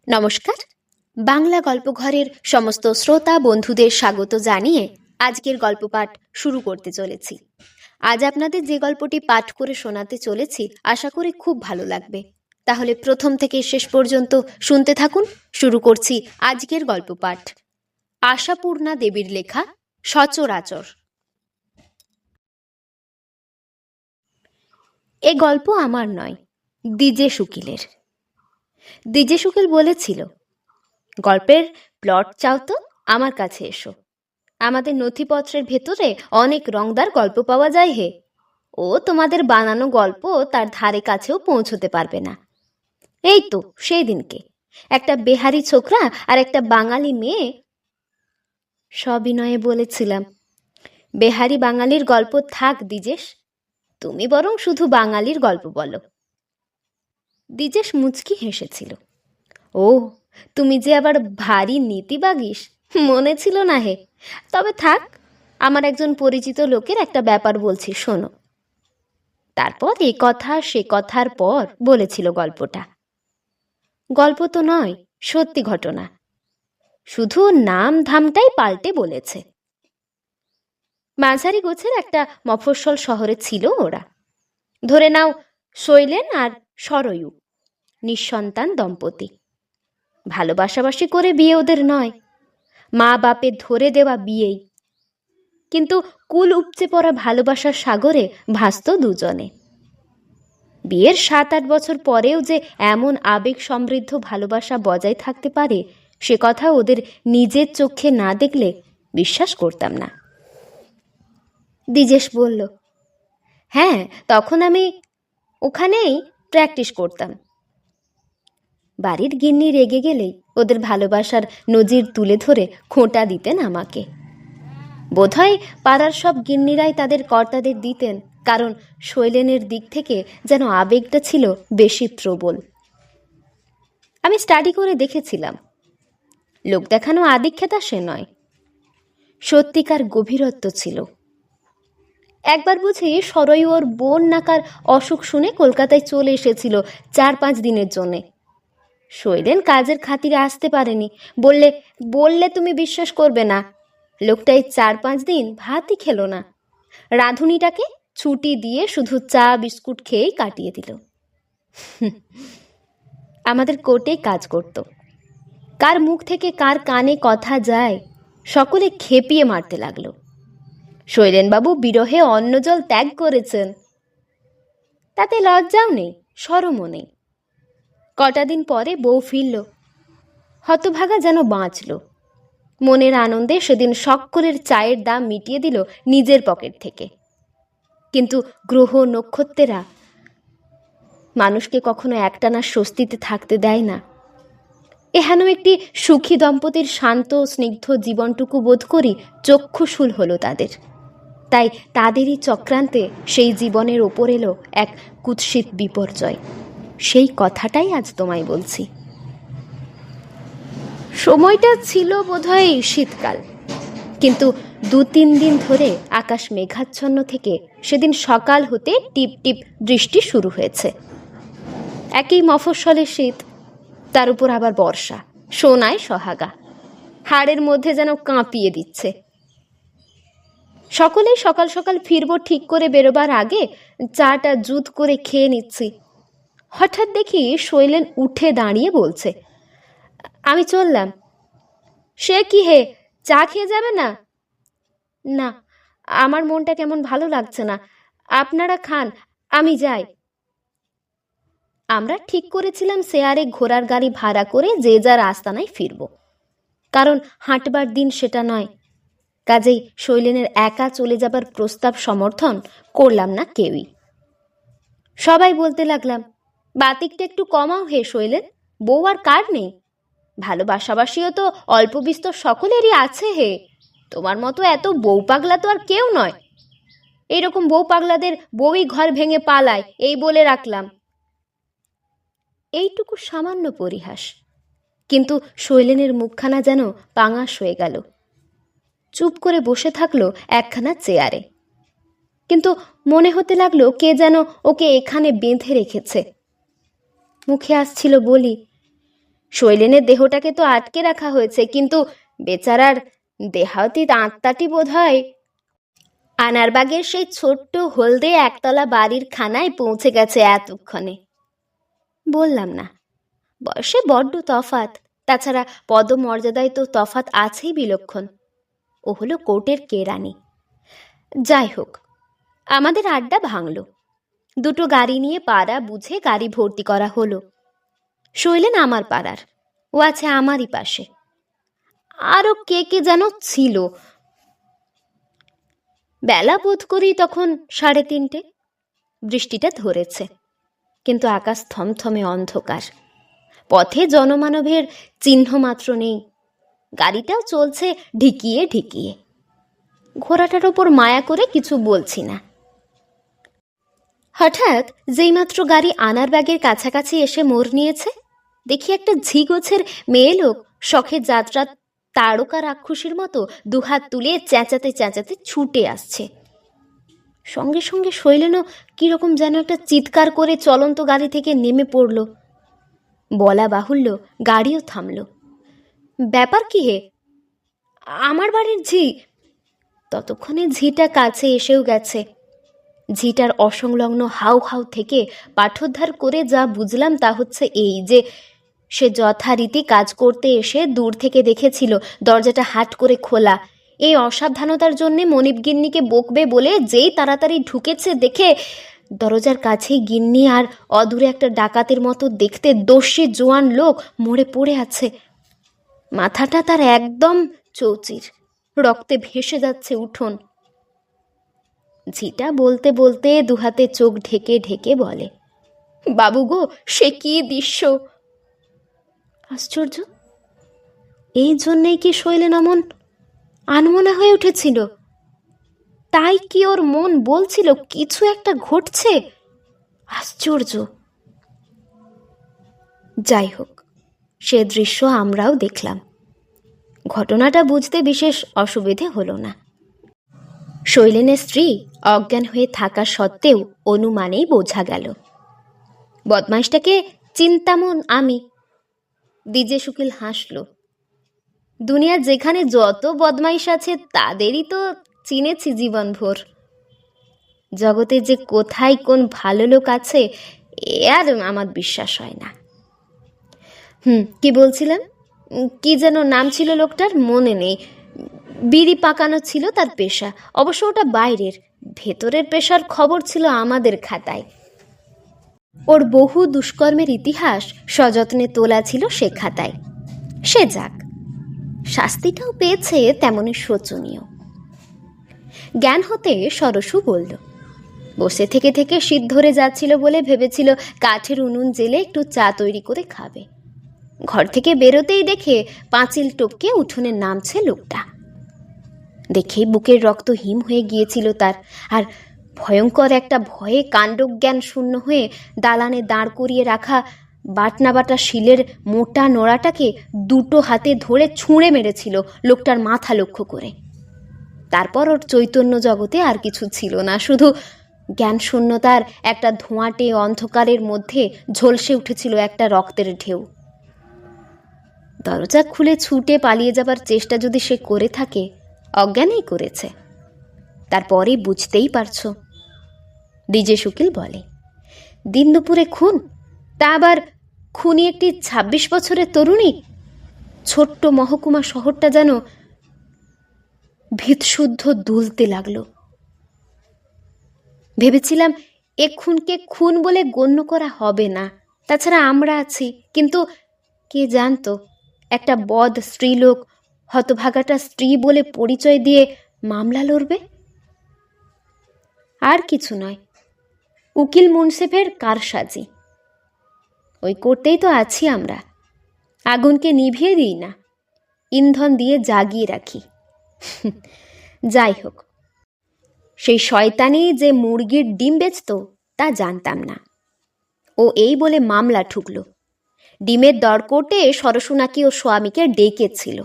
নমস্কার। বাংলা গল্পঘরের সমস্ত শ্রোতা বন্ধুদের স্বাগত জানিয়ে আজকের গল্প পাঠ শুরু করতে চলেছি। আজ আপনাদের যে গল্পটি পাঠ করে শোনাতে চলেছি আশা করি খুব ভালো লাগবে। তাহলে প্রথম থেকে শেষ পর্যন্ত শুনতে থাকুন। শুরু করছি আজকের গল্প পাঠ। আশাপূর্ণা দেবীর লেখা সচরাচর। এ গল্প আমার নয়, দ্বিজেশ উকিলের। দ্বিজেশ উকিল বলেছিল, গল্পের প্লট চাও তো আমার কাছে এসো। আমাদের নথিপত্রের ভেতরে অনেক রংদার গল্প পাওয়া যায় হে। ও তোমাদের বানানো গল্প তার ধারে কাছেও পৌঁছতে পারবে না। এই তো সেই দিনকে একটা বেহারি ছোকরা আর একটা বাঙালি মেয়ে। সবিনয়ে বলেছিলাম, বেহারি বাঙালির গল্প থাক দ্বিজেশ, তুমি বরং শুধু বাঙালির গল্প বলো। দ্বিজেশ মুচকি হেসেছিল। ও, তুমি যে আবার ভারী নীতিবাগীশ, মনে ছিল না হে। তবে থাক, আমার একজন পরিচিত লোকের একটা ব্যাপার বলছি, শোনো। তারপর এ কথা সে কথার পর বলেছিল গল্পটা। গল্প তো নয়, সত্যি ঘটনা, শুধু নাম ধামটাই পাল্টে বলেছে। মাঝারি গোছের একটা মফস্বল শহরে ছিল ওরা। ধরে নাও শৈলেন আর সরয়ু, নিঃসন্তান দম্পতি। ভালোবাসাবাসি করে বিয়ে ওদের নয়, মা বাপের ধরে দেওয়া বিয়েই। কিন্তু কুল উপচে পড়া ভালোবাসার সাগরে ভাসত দুজনে। বিয়ের 7-8 বছর পরেও যে এমন আবেগ সমৃদ্ধ ভালোবাসা বজায় থাকতে পারে সে কথা ওদের নিজের চোখে না দেখলে বিশ্বাস করতাম না। দ্বিজেশ বলল, হ্যাঁ, তখন আমি ওখানেই প্র্যাকটিস করতাম। বাড়ির গিন্নি রেগে গেলেই ওদের ভালোবাসার নজির তুলে ধরে খোঁটা দিতেন আমাকে। বোধহয় পাড়ার সব গিন্নিরাই তাদের কর্তাদের দিতেন, কারণ শৈলেনের দিক থেকে যেন আবেগটা ছিল বেশি প্রবল। আমি স্টাডি করে দেখেছিলাম, লোক দেখানো আদিক্ষেতা সে নয়, সত্যিকার গভীরত্ব ছিল। একবার বুঝি সরয়ু ওর বোন নাকার অসুখ শুনে কলকাতায় চলে এসেছিল 4-5 দিনের জন্যে। শৈলেন কাজের খাতিরে আসতে পারেনি। বললে তুমি বিশ্বাস করবে না, লোকটাই 4-5 দিন ভাতই খেলো না। রাঁধুনিটাকে ছুটি দিয়ে শুধু চা বিস্কুট খেয়েই কাটিয়ে দিল। আমাদের কোর্টেই কাজ করত। কার মুখ থেকে কার কানে কথা যায় সকলে খেপিয়ে মারতে লাগলো। শৈলেনবাবু বিরহে অন্নজল ত্যাগ করেছেন, তাতে লজ্জাও নেই, শরমও নেই। কটা দিন পরে বউ ফিরল, হতভাগা যেন বাঁচল। মনের আনন্দে সেদিন সকলের চায়ের দাম মিটিয়ে দিল নিজের পকেট থেকে। কিন্তু গ্রহ নক্ষত্রেরা মানুষকে কখনো একটানা স্বস্তিতে থাকতে দেয় না। এহেন একটি সুখী দম্পতির শান্ত স্নিগ্ধ জীবনটুকু বোধ করি চক্ষুশূল হলো তাদের। তাই তাদেরই চক্রান্তে সেই জীবনের ওপর এলো এক কুৎসিত বিপর্যয়। সেই কথাটাই আজ তোমায় বলছি। সময়টা ছিল বোধহয় শীতকাল, কিন্তু 2-3 দিন ধরে আকাশ মেঘাচ্ছন্ন থেকে সেদিন সকাল হতে টিপ টিপ বৃষ্টি শুরু হয়েছে। একই মফস্বলে শীত, তার উপর আবার বর্ষা, সোনায় সোহাগা, হাড়ের মধ্যে যেন কাঁপিয়ে দিচ্ছে। সকলেই সকাল সকাল ফিরবো ঠিক করে বেরোবার আগে চাটা জুত করে খেয়ে নিচ্ছি। হঠাৎ দেখি শৈলেন উঠে দাঁড়িয়ে বলছে, আমি চললাম। সে কি হে, চা খেয়ে যাবে না? না, আমার মনটা কেমন ভালো লাগছে না, আপনারা খান, আমি যাই। আমরা ঠিক করেছিলাম শেয়ারে ঘোড়ার গাড়ি ভাড়া করে যে যার আস্তানায় ফিরব, কারণ হাঁটবার দিন সেটা নয়। কাজেই শৈলেনের একা চলে যাবার প্রস্তাব সমর্থন করলাম না কেউই। সবাই বলতে লাগলাম, বাতিকটা একটু কমাও হে শৈলেন, বউ আর কার নেই? ভালোবাসাবাসিও তো অল্প বিস্তর সকলেরই আছে হে, তোমার মতো এত বউ পাগলা তো আর কেউ নয়। এইরকম বউ পাগলাদের বউই ঘর ভেঙে পালায়, এই বলে রাখলাম। এইটুকু সামান্য পরিহাস, কিন্তু শৈলেনের মুখখানা যেন পাঙাশ হয়ে গেল। চুপ করে বসে থাকলো একখানা চেয়ারে, কিন্তু মনে হতে লাগলো কে যেন ওকে এখানে বেঁধে রেখেছে। মুখে আসছিল বলি, শৈলেনের দেহটাকে তো আটকে রাখা হয়েছে, কিন্তু বেচারার দেহাতীত আত্মাটি বোধ হয় আনারবাগের সেই ছোট্ট হলদে একতলা বাড়ির খানায় পৌঁছে গেছে এতক্ষণে। বললাম না, বয়সে বড্ড তফাত, তাছাড়া পদমর্যাদায় তো তফাত আছেই বিলক্ষণ। ও হলো কোর্টের কেরানি। যাই হোক, আমাদের আড্ডা ভাঙল। দুটো গাড়ি নিয়ে পাড়া বুঝে গাড়ি ভর্তি করা হলো। শৈলেন আমার পাড়ার, ও আছে আমারই পাশে। আরও কে কে যেন ছিল। বেলা বোধ করি তখন 3:30। বৃষ্টিটা ধরেছে, কিন্তু আকাশ থমথমে অন্ধকার। পথে জনমানবের চিহ্ন মাত্র নেই। গাড়িটাও চলছে ঢিকিয়ে ঢিকিয়ে। ঘোড়াটার ওপর মায়া করে কিছু বলছি না। হঠাৎ যেইমাত্র গাড়ি আনারবাগের কাছাকাছি এসে মোড় নিয়েছে, দেখি একটা ঝিগোছের মেয়ে লোক শখের যাত্রা তারকা রাক্ষসীর মতো দুহাত তুলে চেঁচাতে চেঁচাতে ছুটে আসছে। সঙ্গে সঙ্গে শৈলেনও কিরকম যেন একটা চিৎকার করে চলন্ত গাড়ি থেকে নেমে পড়ল। বলা বাহুল্য, গাড়িও থামল। ব্যাপার কি হে? আমার বাড়ির ঝি। ততক্ষণে ঝিটা কাছে এসেও গেছে। ঝিটার অসংলগ্ন হাউ হাউ থেকে পাঠোদ্ধার করে যা বুঝলাম তা হচ্ছে এই যে, সে যথারীতি কাজ করতে এসে দূর থেকে দেখেছিল দরজাটা হাট করে খোলা। এই অসাবধানতার জন্যে মনিব গিন্নিকে বকবে বলে যেই তাড়াতাড়ি ঢুকেছে, দেখে দরজার কাছেই গিন্নি আর অদূরে একটা ডাকাতের মতো দেখতে দস্যি জোয়ান লোক মরে পড়ে আছে। মাথাটা তার একদম চৌচির, রক্তে ভেসে যাচ্ছে উঠোন। ঝিটা বলতে বলতে দুহাতে চোখ ঢেকে ঢেকে বলে, বাবু গো, সে কি দৃশ্য! আশ্চর্য, এই জন্যেই কি শৈলেন অমন আনমনা হয়ে উঠেছিল? তাই কি ওর মন বলছিল কিছু একটা ঘটছে? আশ্চর্য। যাই হোক, সে দৃশ্য আমরাও দেখলাম। ঘটনাটা বুঝতে বিশেষ অসুবিধে হলো না। শৈলেনের স্ত্রী অজ্ঞান হয়ে থাকা সত্ত্বেও অনুমানেই বোঝা গেল। বদমাইশটাকে চিন্তামন আমি। দ্বিজে শুকিল হাসল। দুনিয়ার যেখানে যত বদমাইশ আছে তাদেরই তো চিনেছি জীবনভর। জগতে যে কোথায় কোন ভালো লোক আছে এ আর আমার বিশ্বাস হয় না। কি বলছিলাম? কি যেন নাম ছিল লোকটার, মনে নেই। বিড়ি পাকানো ছিল তার পেশা, অবশ্য ওটা বাইরের। ভেতরের পেশার খবর ছিল আমাদের খাতায়। ওর বহু দুষ্কর্মের ইতিহাস সযত্নে তোলা ছিল সে খাতায়। সে যাক, শাস্তিটাও পেয়েছে তেমনই শোচনীয়। জ্ঞান হতে সরসু বলল, বসে থেকে থেকে শীত ধরে যাচ্ছিল বলে ভেবেছিল কাঠের উনুন জেলে একটু চা তৈরি করে খাবে। ঘর থেকে বেরোতেই দেখে পাঁচিল টপকে উঠোনে নামছে লোকটা। দেখে বুকের রক্ত হিম হয়ে গিয়েছিল তার, আর ভয়ঙ্কর একটা ভয়ে কাণ্ডজ্ঞান শূন্য হয়ে দালানে দাঁড় করিয়ে রাখা বাটনা বাটা শিলের মোটা নোড়াটাকে দুটো হাতে ধরে ছুঁড়ে মেরেছিল লোকটার মাথা লক্ষ্য করে। তারপর ওর চৈতন্য জগতে আর কিছু ছিল না, শুধু জ্ঞান শূন্যতার একটা ধোঁয়াটে অন্ধকারের মধ্যে ঝলসে উঠেছিল একটা রক্তের ঢেউ। দরজা খুলে ছুটে পালিয়ে যাবার চেষ্টা যদি সে করে থাকে, অজ্ঞানেই করেছে। তারপরে বুঝতেই পারছো। দ্বিজে শুকিল বলে, দিন দুপুরে খুন, তা আবার খুনি একটি 26 বছরের তরুণী। ছোট্ট মহকুমা শহরটা যেন ভীতশুদ্ধ দুলতে লাগলো। ভেবেছিলাম এ খুনকে খুন বলে গণ্য করা হবে না, তাছাড়া আমরা আছি। কিন্তু কে জানতো একটা বদ স্ত্রীলোক হতভাগাটা স্ত্রী বলে পরিচয় দিয়ে মামলা লড়বে। আর কিছু নয়, উকিল মুন্সেফের কারসাজি। ওই করতেই তো আছি আমরা। আগুনকে নিভিয়ে দিই না, ইন্ধন দিয়ে জাগিয়ে রাখি। যাই হোক, সেই শয়তানি যে মুরগির ডিম বেচত তা জানতাম না। ও এই বলে মামলা ঠুকল। ডিমের দর করতে সরসু নাকি ওর স্বামীকে ডেকেছিল।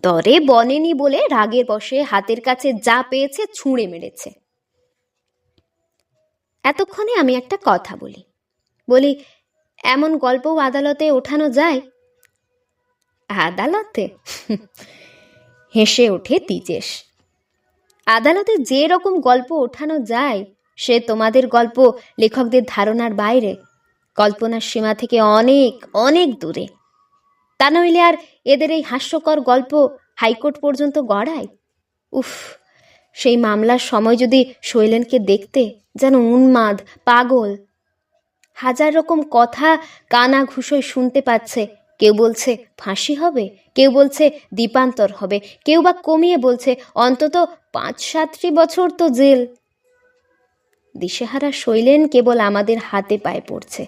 দরে বনেনি বলে রাগের বশে হাতের কাছে যা পেয়েছে ছুঁড়ে মেরেছে। এতক্ষণে আমি একটা কথা বলি, এমন গল্পও আদালতে ওঠানো যায়? আদালতে? হেসে ওঠে দ্বিজেশ। আদালতে যে রকম গল্প ওঠানো যায় সে তোমাদের গল্প লেখকদের ধারণার বাইরে, কল্পনার সীমা থেকে অনেক অনেক দূরে। তা নইলে আর এদের এই হাস্যকর গল্প হাইকোর্ট পর্যন্ত গড়ায়? উফ, সেই মামলার সময় যদি শৈলেনকে দেখতে, যেন উন্মাদ, পাগল। হাজার রকম কথা কানা ঘুষোয় শুনতে পাচ্ছে। কেউ বলছে ফাঁসি হবে, কেউ বলছে দ্বীপান্তর হবে, কেউ বা কমিয়ে বলছে অন্তত ৫-৭টি বছর তো জেল। দিশেহারা শৈলেন কেবল আমাদের হাতে পায়ে পড়ছে।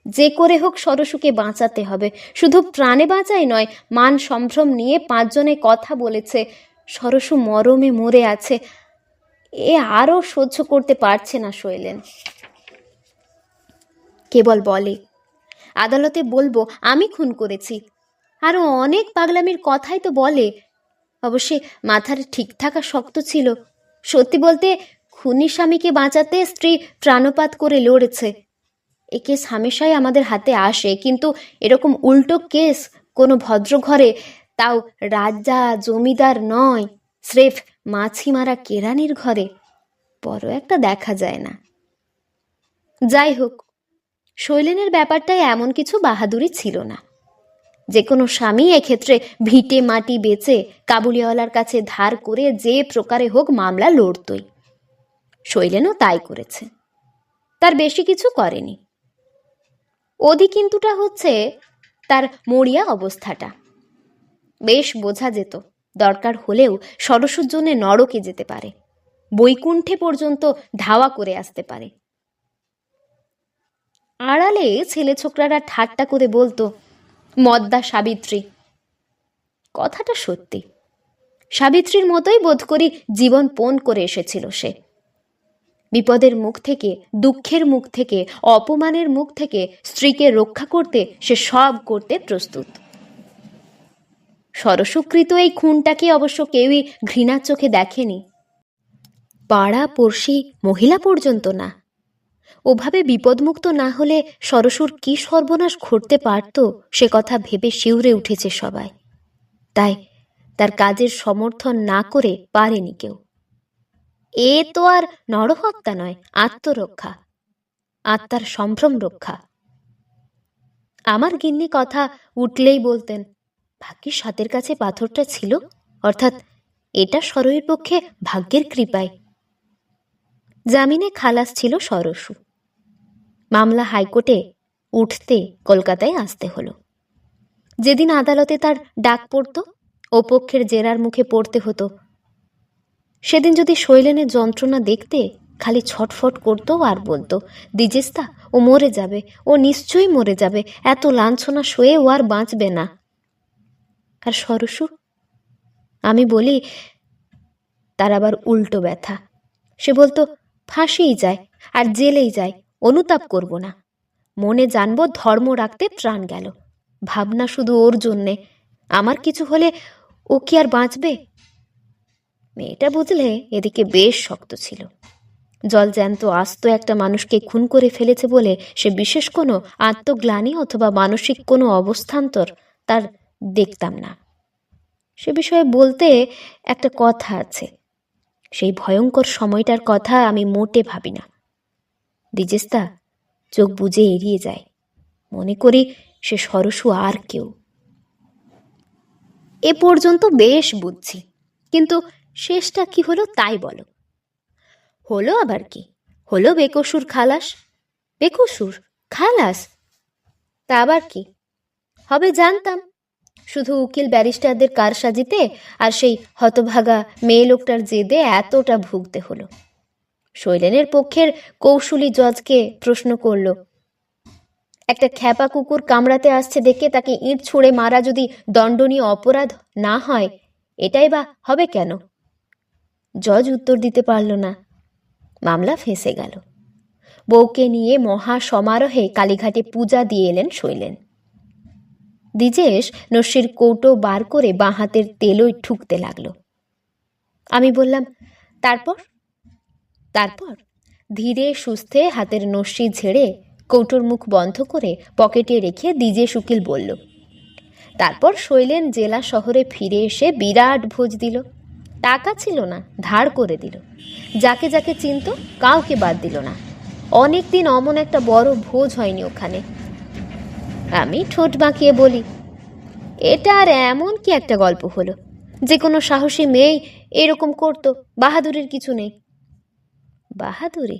যে করে হোক সরসুকে বাঁচাতে হবে। শুধু প্রাণে বাঁচাই নয়, মান সম্ভ্রম নিয়ে ৫ জনে কথা বলেছে। সরসু মরমে মরে আছে। এ আরও সহ্য করতে পারছে না শৈলেন। কেবল বলে, আদালতে বলবো আমি খুন করেছি। আরও অনেক পাগলামির কথাই তো বলে। অবশ্যই মাথার ঠিক থাকা শক্ত ছিল। সত্যি বলতে, খুনি স্বামীকে বাঁচাতে স্ত্রী প্রাণপাত করে লড়েছে। এ কেস হামেশাই আমাদের হাতে আসে, কিন্তু এরকম উল্টো কেস কোনো ভদ্র ঘরে, তাও রাজা জমিদার নয়, স্রেফ মাছি মারা কেরানির ঘরে বড় একটা দেখা যায় না। যাই হোক, শৈলেনের ব্যাপারটায় এমন কিছু বাহাদুরি ছিল না। যে কোনো স্বামী এক্ষেত্রে ভিটে মাটি বেচে কাবুলিওয়ালার কাছে ধার করে যে প্রকারে হোক মামলা লড়তই। শৈলেনও তাই করেছে, তার বেশি কিছু করেনি। অধি কিন্তুটা হচ্ছে তার মরিয়া অবস্থাটা। বেশ বোঝা যেত দরকার হলেও সরস্বর জন্যে নরকে যেতে পারে, বৈকুণ্ঠে পর্যন্ত ধাওয়া করে আসতে পারে। আড়ালে ছেলে ছোকরারা ঠাট্টা করে বলতো মদ্দা সাবিত্রী। কথাটা সত্যি। সাবিত্রীর মতোই বোধ করি জীবন পণ করে এসেছিল সে। বিপদের মুখ থেকে, দুঃখের মুখ থেকে, অপমানের মুখ থেকে স্ত্রীকে রক্ষা করতে সে সব করতে প্রস্তুত। সরসুকৃত এই খুনটাকে অবশ্য কেউই ঘৃণার চোখে দেখেনি, পাড়া পড়শি মহিলা পর্যন্ত না। ওভাবে বিপদমুক্ত না হলে সরসুর কি সর্বনাশ ঘটতে পারত সে কথা ভেবে শিউরে উঠেছে সবাই। তাই তার কাজের সমর্থন না করে পারেনি কেউ। এ তো আর নরহত্যা নয়, আত্মরক্ষা, আত্মার সম্ভ্রম রক্ষা। আমার গিন্নি কথা উঠলেই বলতেন, ভাগ্যিস হাতের কাছে পাথরটা ছিল, অর্থাৎ এটা সরয়ের পক্ষে ভাগ্যের কৃপায়। জামিনে খালাস ছিল সরসু। মামলা হাইকোর্টে উঠতে কলকাতায় আসতে হলো। যেদিন আদালতে তার ডাক পড়ত, ও পক্ষের জেরার মুখে পড়তে হতো, সেদিন যদি শৈলেনের যন্ত্রণা দেখতে, খালি ছটফট করতো আর বলতো, দ্বিজেস্তা ও মরে যাবে, ও নিশ্চয়ই মরে যাবে, এত লাঞ্ছনা সয়ে ও আর বাঁচবে না। আর সরসু? আমি বলি, তার আবার উল্টো ব্যথা। সে বলতো, ফাঁসিই যায় আর জেলেই যায়, অনুতাপ করব না, মনে জানবো ধর্ম রাখতে প্রাণ গেল। ভাবনা শুধু ওর জন্যে, আমার কিছু হলে ও কি আর বাঁচবে? মেয়েটা বুঝলে এদিকে বেশ শক্ত ছিল। জল জ্যান্ত আস্ত একটা মানুষকে খুন করে ফেলেছে বলে সে বিশেষ কোনো আত্মগ্লানি অথবা মানসিক কোনো অবস্থান্তর তার দেখতাম না। সে বিষয়ে বলতে একটা কথা আছে, সেই ভয়ঙ্কর সময়টার কথা আমি মোটে ভাবি না। দ্বিজেস্তা চোখ বুজে এড়িয়ে যায়, মনে করি সে সরসু আর কেউ। এ পর্যন্ত বেশ বুঝছি, কিন্তু শেষটা কি হলো তাই বলো। হলো আবার কি, হলো বেকসুর খালাস। বেকসুর খালাস? তা আবার কি হবে জানতাম, শুধু উকিল ব্যারিস্টারদের কারসাজিতে আর সেই হতভাগা মেয়ে লোকটার জেদে এতটা ভুগতে হলো। শৈলেনের পক্ষের কৌশলী জজকে প্রশ্ন করল, একটা খ্যাপা কুকুর কামড়াতে আসছে দেখে তাকে ইঁট ছুঁড়ে মারা যদি দণ্ডনীয় অপরাধ না হয়, এটাই বা হবে কেন? জজ উত্তর দিতে পারল না। মামলা ফেঁসে গেল। বউকে নিয়ে মহা সমারোহে কালীঘাটে পূজা দিয়ে এলেন শৈলেন। দ্বিজেশ নস্যির কৌটো বার করে বাঁ হাতের তেলোয় ঠুকতে লাগলো। আমি বললাম, তারপর? তারপর ধীরে সুস্থে হাতের নস্যি ঝেড়ে কৌটোর মুখ বন্ধ করে পকেটে রেখে দ্বিজেশ উকিল বলল, তারপর শৈলেন জেলা শহরে ফিরে এসে বিরাট ভোজ দিল। টাকা ছিল না, ধার করে দিল। যাকে যাকে চিনত কাউকে বাদ দিল না। অনেক দিন অমন একটা বড় ভোজ হয়নি ওখানে। আমি ঠোঁট বাঁকিয়ে বলি, এটা আর এমন কি একটা গল্প হলো যে কোনো সাহসী মেয়ে এরকম করতো? বাহাদুরের কিছু নেই। বাহাদুরি?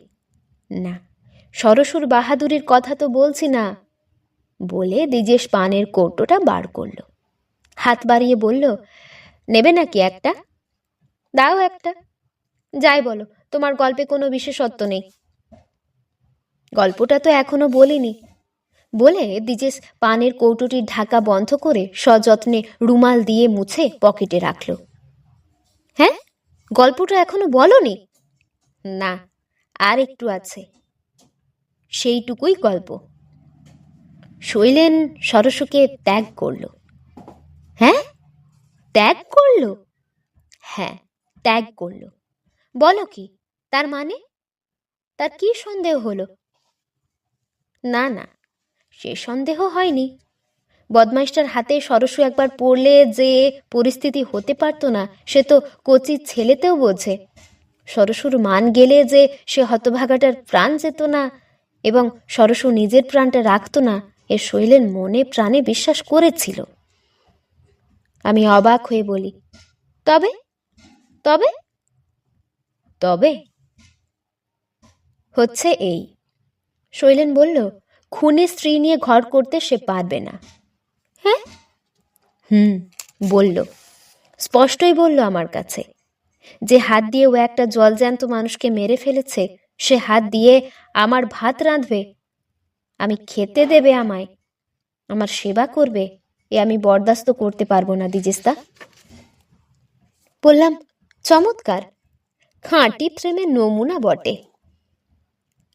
না, সরসুর বাহাদুরির কথা তো বলছি না। বলে দ্বিজেশ পানের কৌটোটা বার করলো, হাত বাড়িয়ে বলল, নেবে নাকি একটা? দাও একটা। যাই বলো, তোমার গল্পে কোনো বিশেষত্ব নেই। গল্পটা তো এখনো বলিনি। বলে দ্বিজেশ পানের কৌটোটির ঢাকা বন্ধ করে সযত্নে রুমাল দিয়ে মুছে পকেটে রাখল। হ্যাঁ, গল্পটা এখনো বলনি? না, আর একটু আছে, সেইটুকুই গল্প। শৈলেন সরসুকে ত্যাগ করল। হ্যাঁ, ত্যাগ করল? হ্যাঁ, ত্যাগ করল। বলো কি, তার মানে? তার কি সন্দেহ হলো? না না, সে সন্দেহ হয়নি। বদমাইশটার হাতে সরসু একবার পড়লে যে পরিস্থিতি হতে পারত না, সে তো কচি ছেলেতেও বোঝে। সরসুর মান গেলে যে সে হতভাগাটার প্রাণ যেত না এবং সরসু নিজের প্রাণটা রাখত না, এ শৈলেন মনে প্রাণে বিশ্বাস করেছিল। আমি অবাক হয়ে বলি, তবে তবে তবে হচ্ছে এই। শৈলেন বলল, খুনে স্ত্রী নিয়ে ঘর করতে সে পারবে না। হ্যাঁ? বলল, স্পষ্টই বলল আমার কাছে। যে হাত দিয়ে ও একটা জলজ্যান্ত মানুষকে মেরে ফেলেছে, সে হাত দিয়ে আমার ভাত রাঁধবে, আমি খেতে দেবে, আমায় আমার সেবা করবে, এ আমি বরদাস্ত করতে পারবো না দ্বিজেস্তা। বললাম, চমৎকার, খাঁটি প্রেমের নমুনা বটে।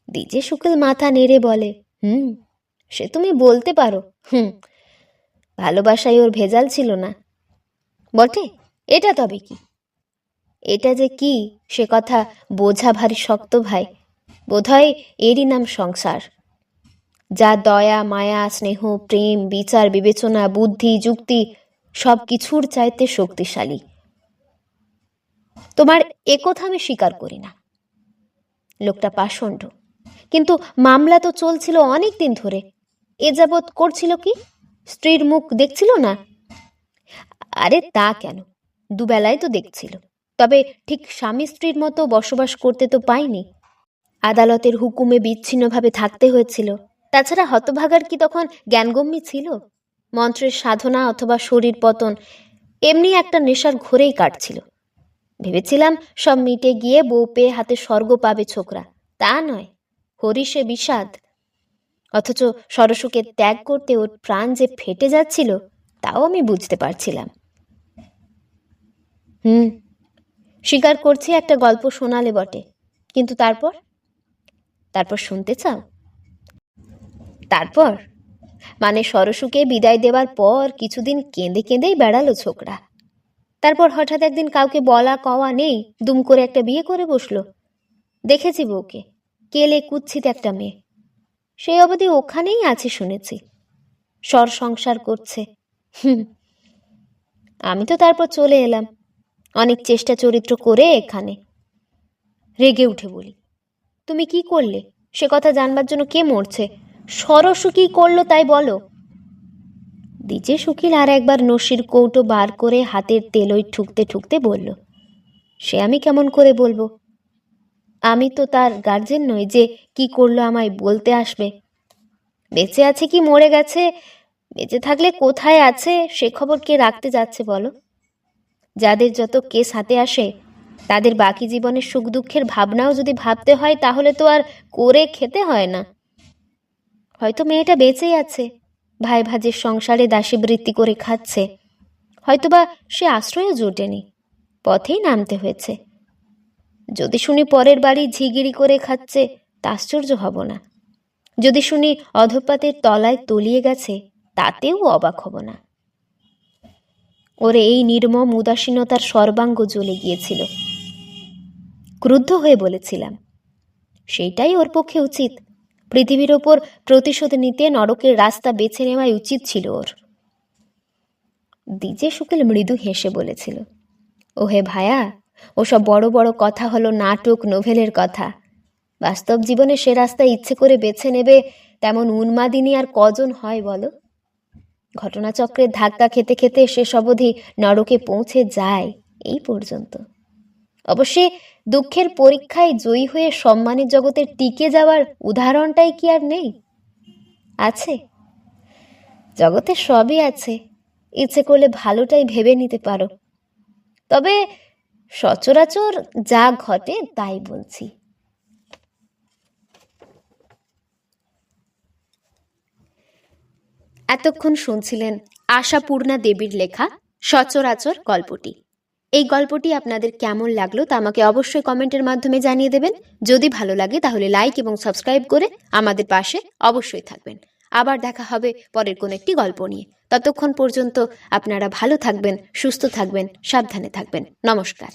দ্বিজে শুক্ল মাথা নেড়ে বলে, সে তুমি বলতে পারো। ভালোবাসায় ওর ভেজাল ছিল না বটে। এটা তবে কি? এটা যে কি সে কথা বোঝা ভারী শক্ত ভাই। বোধহয় এরই নাম সংসার, যা দয়া, মায়া, স্নেহ, প্রেম, বিচার, বিবেচনা, বুদ্ধি, যুক্তি সব কিছুর চাইতে শক্তিশালী। তোমার একথা আমি স্বীকার করি না। লোকটা পাষণ্ড, কিন্তু মামলা তো চলছিল অনেক দিন ধরে। এ যাবৎ করছিল কি? স্ত্রীর মুখ দেখছিল না? আরে তা কেন, দুবেলায় তো দেখছিল, তবে ঠিক স্বামী স্ত্রীর মতো বসবাস করতে তো পাইনি। আদালতের হুকুমে বিচ্ছিন্নভাবে থাকতে হয়েছিল। তাছাড়া হতভাগার কি তখন জ্ঞানগম্যি ছিল? মন্ত্রের সাধনা অথবা শরীর পতন, এমনি একটা নেশার ঘোরেই কাটছিল। ভেবেছিলাম সব মিটে গিয়ে বউ পেয়ে হাতে স্বর্গ পাবে ছোকরা। তা নয়, হরিষে বিষাদ। অথচ সরসুকে ত্যাগ করতে ওর প্রাণ যে ফেটে যাচ্ছিল, তাও আমি বুঝতে পারছিলাম। স্বীকার করছি, একটা গল্প শোনালে বটে, কিন্তু তারপর? তারপর শুনতে চাও? তারপর মানে সরসুকে বিদায় দেওয়ার পর কিছুদিন কেঁদে কেঁদেই বেড়ালো ছোকরা। তারপর হঠাৎ একদিন কাউকে বলা কওয়া নেই, দুম করে একটা বিয়ে করে বসলো। দেখেছি বউকে, কেলে কুৎসিত একটা মেয়ে, সেই অবধি ওখানেই আছে শুনেছি, সর সংসার করছে। আমি তো তারপর চলে এলাম, অনেক চেষ্টা চরিত্র করে এখানে। রেগে উঠে বলি, তুমি কি করলে? সে কথা জানবার জন্য কে মরছে? সরসু কি করলো তাই বলো। দ্বিজে শুকিল আর একবার নসির কৌটো বার করে হাতের তেলই ঠুকতে ঠুকতে বলল, সে আমি কেমন করে বলবো? আমি তো তার গার্জেন নই যে কি করলো আমায় বলতে আসবে। বেঁচে আছে কি মরে গেছে, বেঁচে থাকলে কোথায় আছে সে খবর কে রাখতে যাচ্ছে বলো? যাদের যত কেস হাতে আসে, তাদের বাকি জীবনের সুখ দুঃখের ভাবনাও যদি ভাবতে হয়, তাহলে তো আর করে খেতে হয় না। হয়তো মেয়েটা বেঁচেই আছে, ভাই ভাজের সংসারে দাসী বৃত্তি করে খাচ্ছে। হয়তোবা সে আশ্রয়ও জোটেনি, পথেই নামতে হয়েছে। যদি শুনি পরের বাড়ি ঝিগিরি করে খাচ্ছে, তা আশ্চর্য হব না। যদি শুনি অধপাতের তলায় তলিয়ে গেছে, তাতেও অবাক হব না। ওরে এই নির্মম উদাসীনতার সর্বাঙ্গ জ্বলে গিয়েছিল। ক্রুদ্ধ হয়ে বলেছিলাম, সেইটাই ওর পক্ষে উচিত। পৃথিবীর ওপর প্রতিশোধ নিতে নরকের রাস্তা বেছে নেওয়াই উচিত ছিল ওর। দ্বিজে শুকেল মৃদু হেসে বলেছিল, ওহে ভায়া, ওসব বড় বড় কথা হলো নাটক নোভেলের কথা। বাস্তব জীবনে সে রাস্তা ইচ্ছে করে বেছে নেবে তেমন উন্মাদিনী আর কজন হয় বলো? ঘটনাচক্রের ধাক্কা খেতে খেতে শেষ অবধি নরকে পৌঁছে যায়, এই পর্যন্ত। অবশ্যই দুঃখের পরীক্ষায় জয়ী হয়ে সম্মানের জগতে টিকে যাওয়ার উদাহরণটাই কি আর নেই? আছে, জগতে সবই আছে, ইচ্ছে করলে ভালোটাই ভেবে নিতে পারো। তবে সচরাচর যা ঘটে তাই বলছি। এতক্ষণ শুনছিলেন আশাপূর্ণা দেবীর লেখা সচরাচর গল্পটি। এই গল্পটি আপনাদের কেমন লাগলো তা আমাকে অবশ্যই কমেন্টের মাধ্যমে জানিয়ে দেবেন। যদি ভালো লাগে তাহলে লাইক এবং সাবস্ক্রাইব করে আমাদের পাশে অবশ্যই থাকবেন। আবার দেখা হবে পরের কোনো একটি গল্প নিয়ে। ততক্ষণ পর্যন্ত আপনারা ভালো থাকবেন, সুস্থ থাকবেন, সাবধানে থাকবেন। নমস্কার।